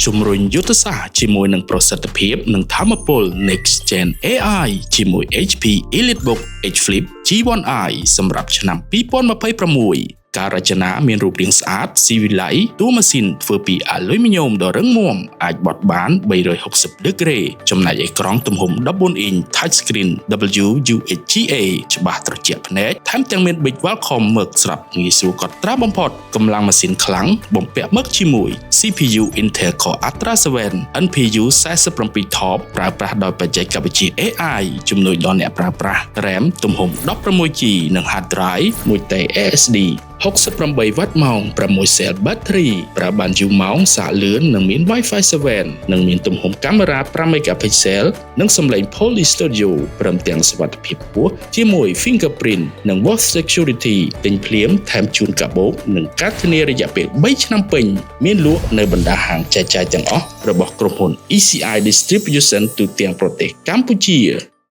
ជំរុញយុទ្ធសាស្ត្រជាមួយនឹងប្រសិទ្ធភាពនិងធម្មពល Next Gen AI ជាមួយ HP EliteBook H Flip G1i សម្រាប់ឆ្នាំ2026ការរចនាមានរូបរាងស្អាតស៊ីវិល័យតួម៉ាស៊ីនធ្វើពីអាលុយមីញ៉ូមដ៏រឹងមាំអាចបត់បាន360ដឺក្រេចំណែកអេក្រង់ទំហំ14អ៊ីន Touch Screen WUHGA ច្បាស់ត្រជាក់ភ្នែកថែមទាំងមាន Big Welcome មើលស្រាប់ងាយស្រួលកត់ត្រាបំផុតកម្លាំងម៉ាស៊ីនខ្លាំងបំពាក់មកជាមួយ CPU Intel Core Ultra 7 NPU 47 TOP ប្រើប្រាស់ដោយបច្ចេកវិទ្យា AI ជំនួយដល់អ្នកប្រើប្រាស់ RAM ទំហំ 16GB និង Hard Drive 1TB SSD 68 វ៉ាត់ម៉ោង 6 cell battery ប្រើបានយូរម៉ោងសាកលឿននិងមាន Wi-Fi 7 និងមានទំហំកាមេរ៉ា 5 megapixel និងសំឡេង Poly Studio ព្រមទាំងសុវត្ថិភាពខ្ពស់ជាមួយ Fingerprint និង Voice Security ទិញភ្លាមថែមជូនកាបូបនិងការធានារយៈពេល3ឆ្នាំពេញមានលក់នៅបណ្ដាហាងចែកចាយទាំងអស់របស់ក្រុមហ៊ុន ECI Distribution ទូទាំងប្រទេសកម្ពុជា